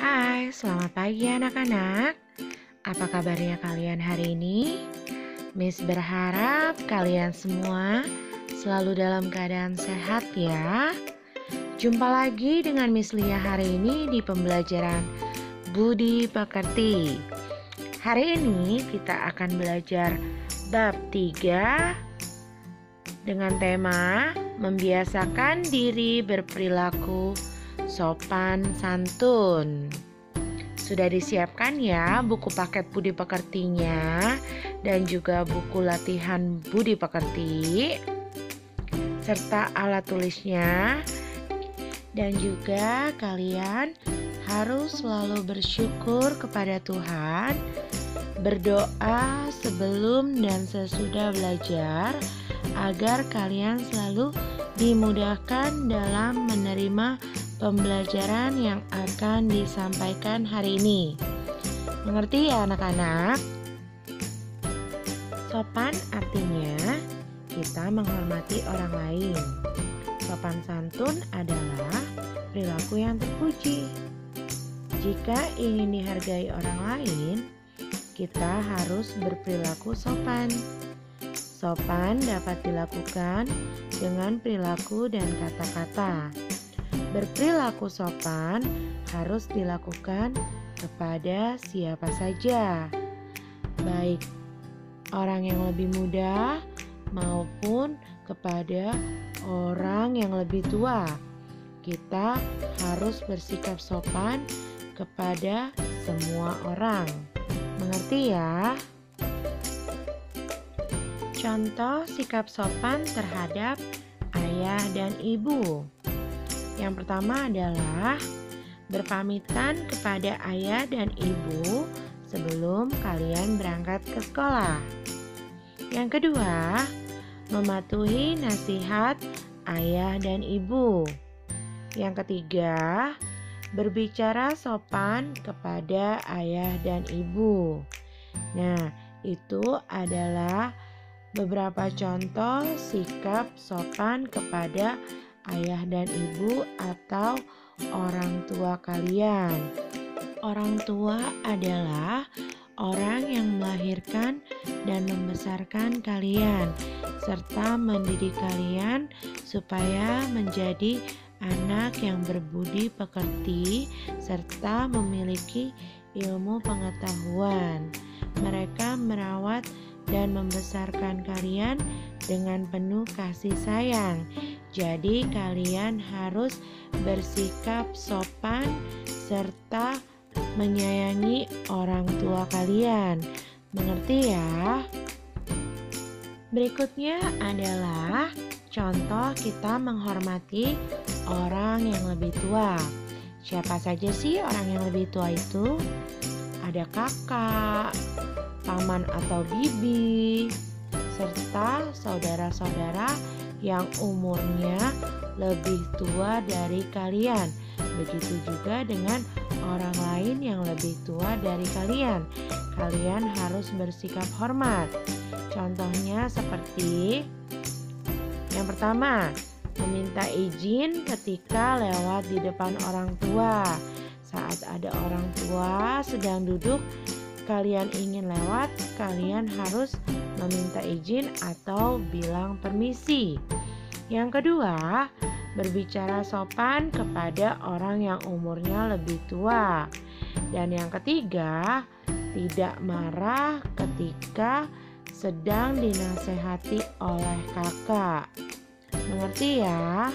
Hai, selamat pagi anak-anak. Apa kabarnya kalian hari ini? Miss berharap kalian semua selalu dalam keadaan sehat ya. Jumpa lagi dengan Miss Lia hari ini di pembelajaran Budi Pekerti. Hari ini kita akan belajar bab 3 dengan tema membiasakan diri berperilaku sopan santun. Sudah disiapkan ya buku paket Budi Pekertinya dan juga buku latihan Budi Pekerti serta alat tulisnya. Dan juga kalian harus selalu bersyukur kepada Tuhan, berdoa sebelum dan sesudah belajar agar kalian selalu dimudahkan dalam menerima pembelajaran yang akan disampaikan hari ini. Mengerti ya anak-anak? Sopan artinya kita menghormati orang lain. Sopan santun adalah perilaku yang terpuji. Jika ingin dihargai orang lain, kita harus berperilaku sopan. Sopan dapat dilakukan dengan perilaku dan kata-kata. Berperilaku sopan harus dilakukan kepada siapa saja, baik orang yang lebih muda maupun kepada orang yang lebih tua. Kita harus bersikap sopan kepada semua orang. Mengerti ya? Contoh sikap sopan terhadap ayah dan ibu. Yang pertama adalah berpamitan kepada ayah dan ibu sebelum kalian berangkat ke sekolah. Yang kedua, mematuhi nasihat ayah dan ibu. Yang ketiga, berbicara sopan kepada ayah dan ibu. Nah, itu adalah beberapa contoh sikap sopan kepada ayah dan ibu atau orang tua kalian. Orang tua adalah orang yang melahirkan dan membesarkan kalian serta mendidik kalian supaya menjadi anak yang berbudi pekerti serta memiliki ilmu pengetahuan. Mereka merawat dan membesarkan kalian dengan penuh kasih sayang. Jadi kalian harus bersikap sopan serta menyayangi orang tua kalian. Mengerti ya? Berikutnya adalah contoh kita menghormati orang yang lebih tua. Siapa saja sih orang yang lebih tua itu? Ada kakak, paman atau bibi, serta saudara-saudara yang umurnya lebih tua dari kalian. Begitu juga dengan orang lain yang lebih tua dari kalian. Kalian harus bersikap hormat. Contohnya seperti yang pertama, meminta izin ketika lewat di depan orang tua. Saat ada orang tua sedang duduk, kalian ingin lewat, kalian harus meminta izin atau bilang permisi. Yang kedua, berbicara sopan kepada orang yang umurnya lebih tua. Dan yang ketiga, tidak marah ketika sedang dinasehati oleh kakak. Mengerti ya?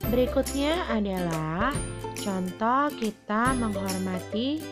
Berikutnya adalah contoh kita menghormati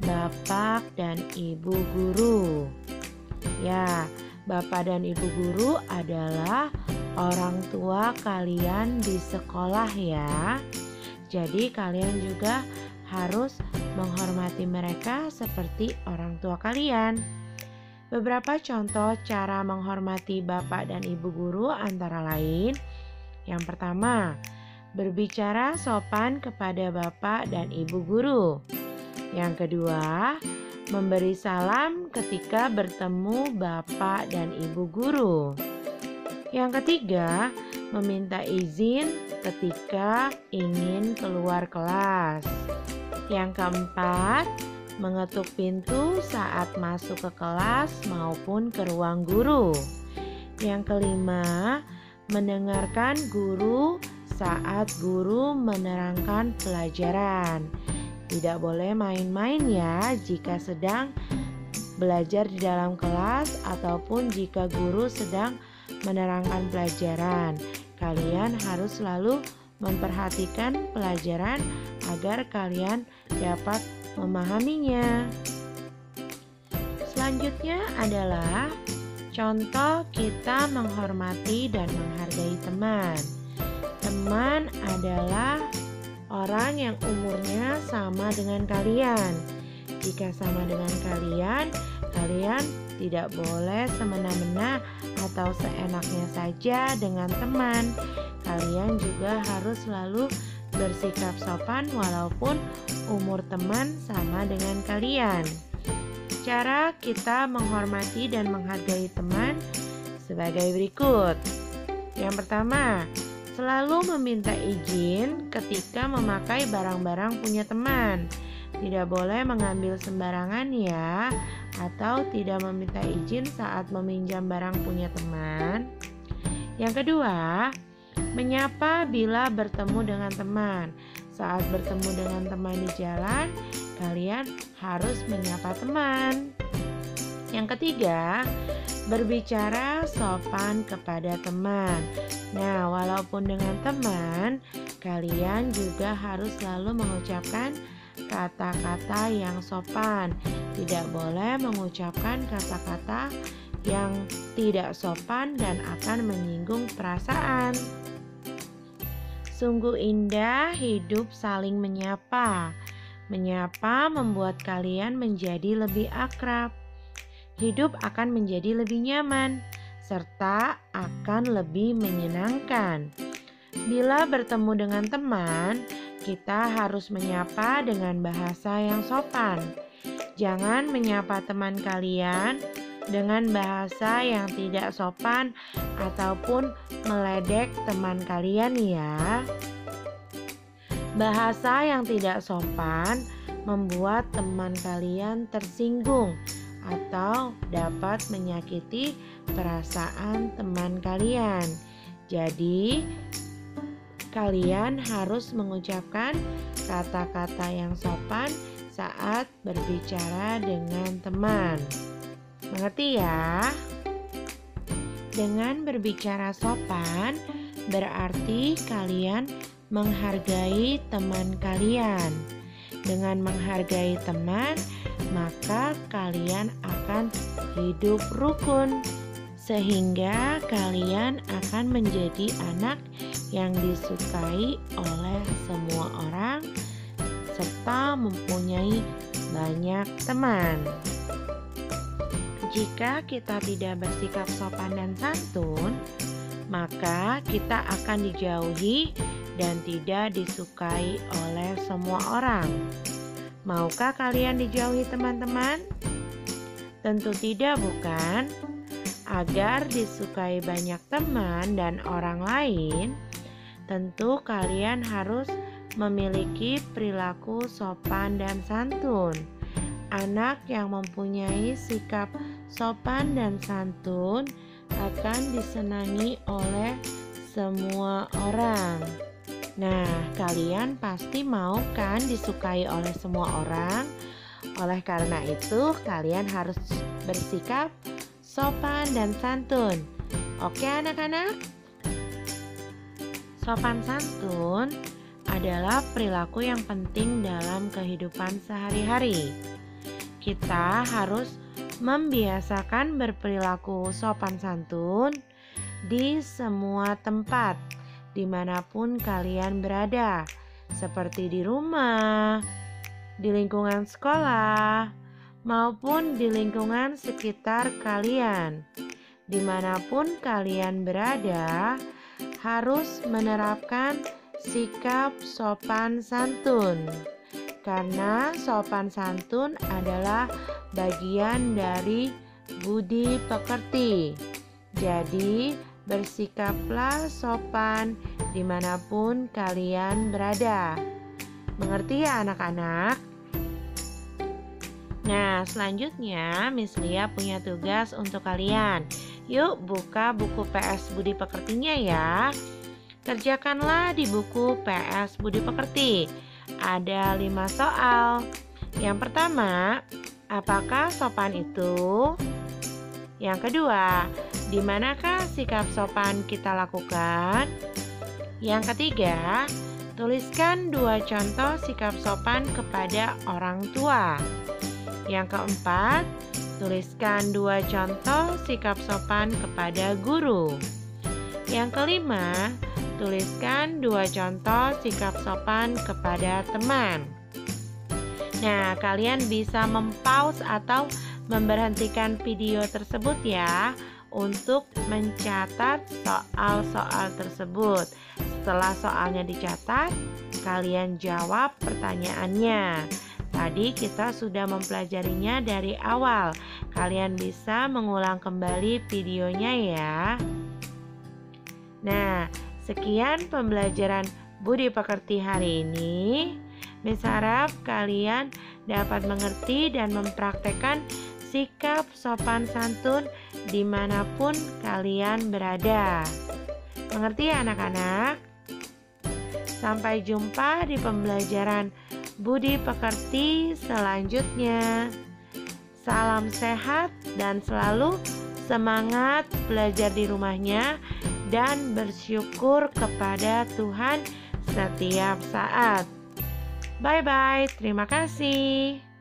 bapak dan ibu guru. Ya, bapak dan ibu guru adalah orang tua kalian di sekolah ya. Jadi kalian juga harus menghormati mereka seperti orang tua kalian. Beberapa contoh cara menghormati bapak dan ibu guru antara lain. Yang pertama, berbicara sopan kepada bapak dan ibu guru. Yang kedua, memberi salam ketika bertemu bapak dan ibu guru. Yang ketiga, meminta izin ketika ingin keluar kelas. Yang keempat, mengetuk pintu saat masuk ke kelas maupun ke ruang guru. Yang kelima, mendengarkan guru saat guru menerangkan pelajaran. Tidak boleh main-main ya jika sedang belajar di dalam kelas ataupun jika guru sedang menerangkan pelajaran. Kalian harus selalu memperhatikan pelajaran agar kalian dapat memahaminya. Selanjutnya adalah contoh kita menghormati dan menghargai teman. Teman adalah orang yang umurnya sama dengan kalian. Jika sama dengan kalian, kalian tidak boleh semena-mena atau seenaknya saja dengan teman. Kalian juga harus selalu bersikap sopan walaupun umur teman sama dengan kalian. Cara kita menghormati dan menghargai teman sebagai berikut. Yang pertama, selalu meminta izin ketika memakai barang-barang punya teman. Tidak boleh mengambil sembarangan ya, atau tidak meminta izin saat meminjam barang punya teman. Yang kedua, menyapa bila bertemu dengan teman. Saat bertemu dengan teman di jalan, kalian harus menyapa teman. Yang ketiga, berbicara sopan kepada teman. Nah, walaupun dengan teman, kalian juga harus selalu mengucapkan kata-kata yang sopan. Tidak boleh mengucapkan kata-kata yang tidak sopan dan akan menyinggung perasaan. Sungguh indah hidup saling menyapa. Menyapa membuat kalian menjadi lebih akrab. Hidup akan menjadi lebih nyaman serta akan lebih menyenangkan. Bila bertemu dengan teman, kita harus menyapa dengan bahasa yang sopan. Jangan menyapa teman kalian dengan bahasa yang tidak sopan ataupun meledek teman kalian ya. Bahasa yang tidak sopan membuat teman kalian tersinggung atau dapat menyakiti perasaan teman kalian. Jadi, kalian harus mengucapkan kata-kata yang sopan saat berbicara dengan teman. Mengerti ya? Dengan berbicara sopan, berarti kalian menghargai teman kalian. Dengan menghargai teman, maka kalian akan hidup rukun, sehingga kalian akan menjadi anak yang disukai oleh semua orang serta mempunyai banyak teman. Jika kita tidak bersikap sopan dan santun, maka kita akan dijauhi dan tidak disukai oleh semua orang. Maukah kalian dijauhi teman-teman? Tentu tidak, bukan? Agar disukai banyak teman dan orang lain, tentu kalian harus memiliki perilaku sopan dan santun. Anak yang mempunyai sikap sopan dan santun akan disenangi oleh semua orang. Nah, kalian pasti mau kan disukai oleh semua orang? Oleh karena itu, kalian harus bersikap sopan dan santun. Oke anak-anak? Sopan santun adalah perilaku yang penting dalam kehidupan sehari-hari. Kita harus membiasakan berperilaku sopan santun di semua tempat, dimanapun kalian berada, seperti di rumah, di lingkungan sekolah, maupun di lingkungan sekitar kalian. Dimanapun kalian berada, harus menerapkan sikap sopan santun. Karena sopan santun adalah bagian dari budi pekerti. Jadi, Bersikaplah sopan dimanapun kalian berada. Mengerti ya anak-anak? Nah, selanjutnya Miss Lia punya tugas untuk kalian. Yuk buka buku PS Budi Pekertinya ya. Kerjakanlah di buku PS Budi Pekerti. Ada 5 soal. Yang pertama, apakah sopan itu? Yang kedua, di manakah sikap sopan kita lakukan? Yang ketiga, tuliskan 2 contoh sikap sopan kepada orang tua. Yang keempat, tuliskan 2 contoh sikap sopan kepada guru. Yang kelima, tuliskan 2 contoh sikap sopan kepada teman. Nah, kalian bisa mempause atau memberhentikan video tersebut ya untuk mencatat soal-soal tersebut. Setelah soalnya dicatat, kalian jawab pertanyaannya. Tadi kita sudah mempelajarinya dari awal. Kalian bisa mengulang kembali videonya ya. Nah, sekian pembelajaran Budi Pekerti hari ini. Miss harap kalian dapat mengerti dan mempraktekkan sikap sopan santun dimanapun kalian berada. Mengerti ya anak-anak? Sampai jumpa di pembelajaran Budi Pekerti selanjutnya. Salam sehat dan selalu semangat belajar di rumahnya dan bersyukur kepada Tuhan setiap saat. Bye-bye, terima kasih.